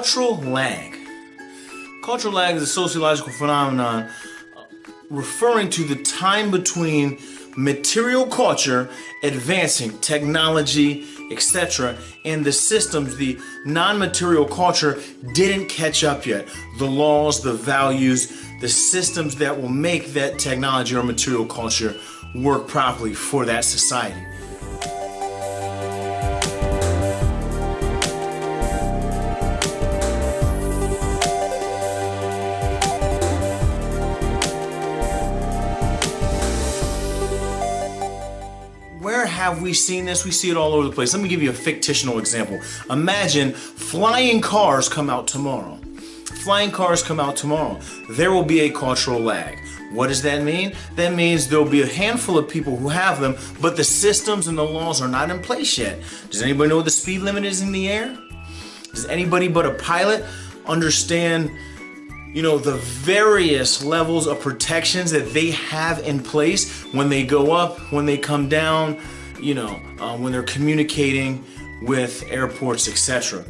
Cultural lag. Cultural lag is a sociological phenomenon referring to the time between material culture advancing, technology, etc., and the systems, the non-material culture didn't catch up yet. The laws, the values, the systems that will make that technology or material culture work properly for that society. Where have we seen this? We see it all over the place. Let me give you a fictional example. Imagine flying cars come out tomorrow. Flying cars come out tomorrow. There will be a cultural lag. What does that mean? That means there'll be a handful of people who have them, but the systems and the laws are not in place yet. Does anybody know what the speed limit is in the air? Does anybody but a pilot understand the various levels of protections that they have in place when they go up, when they come down, when they're communicating with airports, etc.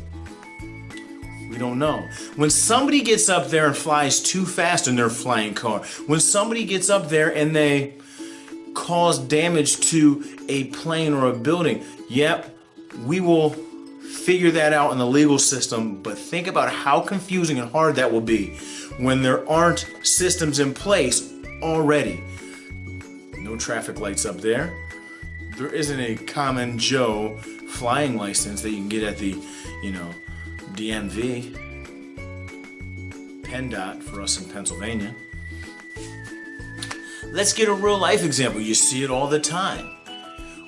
We don't know. When somebody gets up there and flies too fast in their flying car, when somebody gets up there and they cause damage to a plane or a building, yep, we will figure that out in the legal system, but think about how confusing and hard that will be when there aren't systems in place already. No traffic lights up there. There isn't a common Joe flying license that you can get at the, DMV, PennDOT for us in Pennsylvania. Let's get a real life example. You see it all the time.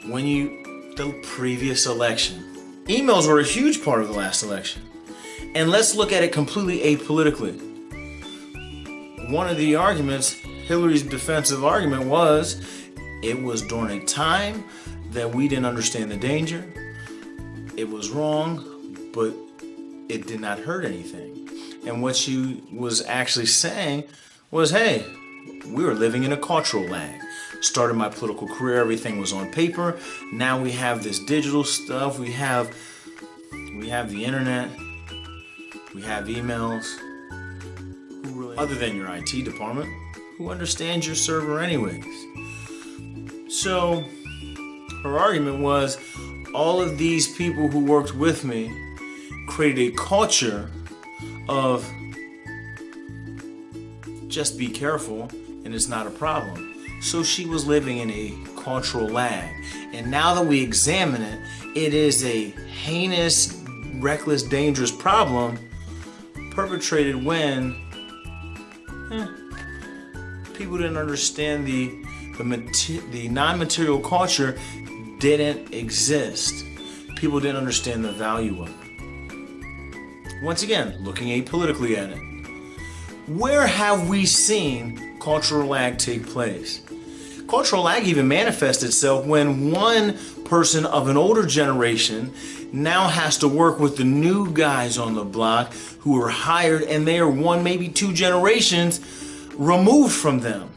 The previous election. Emails were a huge part of the last election. And let's look at it completely apolitically. One of the arguments, Hilary's defensive argument was, it was during a time that we didn't understand the danger. It was wrong, but it did not hurt anything. And what she was actually saying was, hey, we were living in a cultural lag. Started my political career, everything was on paper. Now we have this digital stuff. We have the internet. We have emails. Who really, other than your IT department, who understands your server anyways? So her argument was, all of these people who worked with me created a culture of just be careful and it's not a problem. So she was living in a cultural lag. And now that we examine it, it is a heinous, reckless, dangerous problem perpetrated when people didn't understand the non-material culture didn't exist. People didn't understand the value of it. Once again, looking apolitically at it. Where have we seen cultural lag take place? Cultural lag even manifests itself when one person of an older generation now has to work with the new guys on the block who are hired, and they are one, maybe two generations removed from them.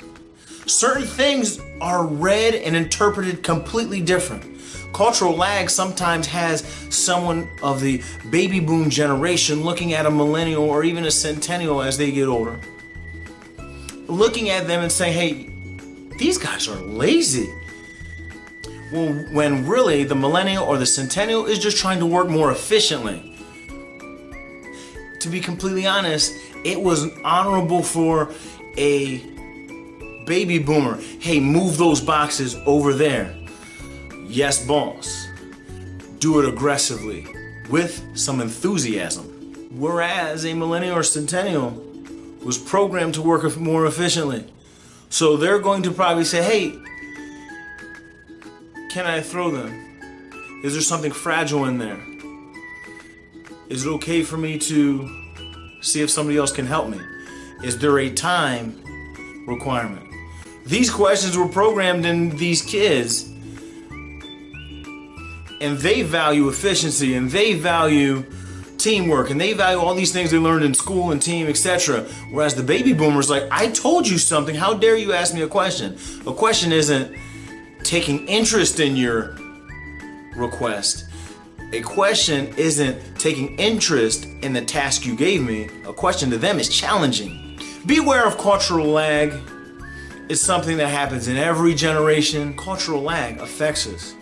Certain things are read and interpreted completely different. Cultural lag sometimes has someone of the baby boom generation looking at a millennial or even a centennial as they get older, looking at them and saying, hey, these guys are lazy. Well, when really the millennial or the centennial is just trying to work more efficiently. To be completely honest, it was honorable for a baby boomer. Hey, move those boxes over there. Yes, boss. Do it aggressively with some enthusiasm. Whereas a millennial or centennial was programmed to work more efficiently. So they're going to probably say, hey, can I throw them? Is there something fragile in there? Is it okay for me to see if somebody else can help me? Is there a time requirement? These questions were programmed in these kids, and they value efficiency, and they value teamwork, and they value all these things they learned in school and team, etc. Whereas the baby boomers, like, I told you something, how dare you ask me a question? A question isn't taking interest in your request. A question isn't taking interest in the task you gave me. A question to them is challenging. Beware of cultural lag. It's something that happens in every generation. Cultural lag affects us.